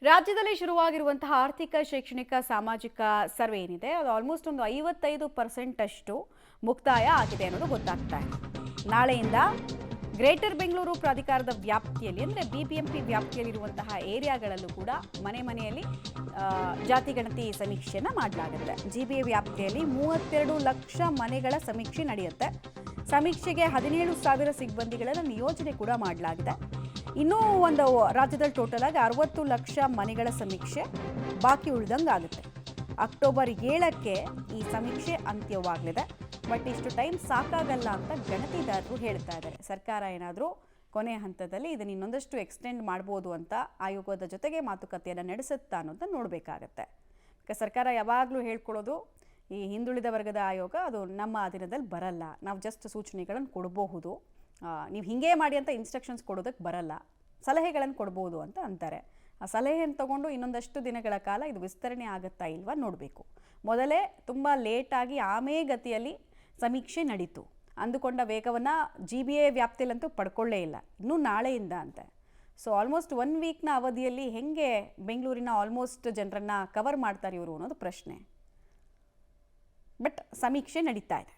ರಾಜ್ಯದಲ್ಲಿ ಶುರುವಾಗಿರುವಂತಹ ಆರ್ಥಿಕ ಶೈಕ್ಷಣಿಕ ಸಾಮಾಜಿಕ ಸರ್ವೆ ಏನಿದೆ ಅದು ಆಲ್ಮೋಸ್ಟ್ ಒಂದು 55% ಅಷ್ಟು ಮುಕ್ತಾಯ ಆಗಿದೆ ಅನ್ನೋದು ಗೊತ್ತಾಗ್ತಾ ಇದೆ. ನಾಳೆಯಿಂದ ಗ್ರೇಟರ್ ಬೆಂಗಳೂರು ಪ್ರಾಧಿಕಾರದ ವ್ಯಾಪ್ತಿಯಲ್ಲಿ ಅಂದರೆ ಬಿಬಿಎಂಪಿ ವ್ಯಾಪ್ತಿಯಲ್ಲಿರುವಂತಹ ಏರಿಯಾಗಳಲ್ಲೂ ಕೂಡ ಮನೆ ಮನೆಯಲ್ಲಿ ಜಾತಿ ಗಣತಿ ಸಮೀಕ್ಷೆಯನ್ನು ಮಾಡಲಾಗುತ್ತೆ. ಜಿಬಿಎ ವ್ಯಾಪ್ತಿಯಲ್ಲಿ 32 ಲಕ್ಷ ಮನೆಗಳ ಸಮೀಕ್ಷೆ ನಡೆಯುತ್ತೆ. ಸಮೀಕ್ಷೆಗೆ 17,000 ಸಿಬ್ಬಂದಿಗಳನ್ನು ನಿಯೋಜನೆ ಕೂಡ ಮಾಡಲಾಗಿದೆ. ಇನ್ನೂ ಒಂದು ರಾಜ್ಯದಲ್ಲಿ ಟೋಟಲ್ ಆಗಿ 60 ಲಕ್ಷ ಮನೆಗಳ ಸಮೀಕ್ಷೆ ಬಾಕಿ ಉಳಿದಂಗೆ ಆಗುತ್ತೆ. ಅಕ್ಟೋಬರ್ 7ಕ್ಕೆ ಈ ಸಮೀಕ್ಷೆ ಅಂತ್ಯವಾಗಲಿದೆ. ಬಟ್ ಇಷ್ಟು ಟೈಮ್ ಸಾಕಾಗಲ್ಲ ಅಂತ ಗಣತಿದಾರರು ಹೇಳ್ತಾ ಇದ್ದಾರೆ. ಸರ್ಕಾರ ಏನಾದರೂ ಕೊನೆಯ ಹಂತದಲ್ಲಿ ಇದನ್ನು ಇನ್ನೊಂದಷ್ಟು ಎಕ್ಸ್ಟೆಂಡ್ ಮಾಡ್ಬೋದು ಅಂತ ಆಯೋಗದ ಜೊತೆಗೆ ಮಾತುಕತೆಯನ್ನು ನಡೆಸುತ್ತಾ ಅನ್ನೋದನ್ನ ನೋಡಬೇಕಾಗತ್ತೆ. ಸರ್ಕಾರ ಯಾವಾಗಲೂ ಹೇಳ್ಕೊಳ್ಳೋದು ಈ ಹಿಂದುಳಿದ ವರ್ಗದ ಆಯೋಗ ಅದು ನಮ್ಮ ಅಧೀನದಲ್ಲಿ ಬರಲ್ಲ, ನಾವು ಜಸ್ಟ್ ಸೂಚನೆಗಳನ್ನು ಕೊಡಬಹುದು, ನೀವು ಹಿಂಗೆ ಮಾಡಿ ಅಂತ ಇನ್ಸ್ಟ್ರಕ್ಷನ್ಸ್ ಕೊಡೋದಕ್ಕೆ ಬರಲ್ಲ, ಸಲಹೆಗಳನ್ನು ಕೊಡ್ಬೋದು ಅಂತ ಅಂತಾರೆ. ಆ ಸಲಹೆಯನ್ನು ತಗೊಂಡು ಇನ್ನೊಂದಷ್ಟು ದಿನಗಳ ಕಾಲ ಇದು ವಿಸ್ತರಣೆ ಆಗುತ್ತಾ ಇಲ್ವಾ ನೋಡಬೇಕು. ಮೊದಲೇ ತುಂಬ ಲೇಟಾಗಿ ಗತಿಯಲ್ಲಿ ಸಮೀಕ್ಷೆ ನಡೀತು. ಅಂದುಕೊಂಡ ವೇಗವನ್ನು GBA ವ್ಯಾಪ್ತಿಯಲ್ಲಂತೂ ಪಡ್ಕೊಳ್ಳೇ ಇಲ್ಲ, ಇನ್ನೂ ನಾಳೆಯಿಂದ ಅಂತೆ. ಸೊ ಆಲ್ಮೋಸ್ಟ್ 1 ವೀಕ್ನ ಅವಧಿಯಲ್ಲಿ ಹೆಂಗೆ ಬೆಂಗಳೂರಿನ ಆಲ್ಮೋಸ್ಟ್ ಜನರನ್ನು ಕವರ್ ಮಾಡ್ತಾರೆ ಇವರು ಅನ್ನೋದು ಪ್ರಶ್ನೆ. ಬಟ್ ಸಮೀಕ್ಷೆ ನಡೀತಾ ಇದೆ.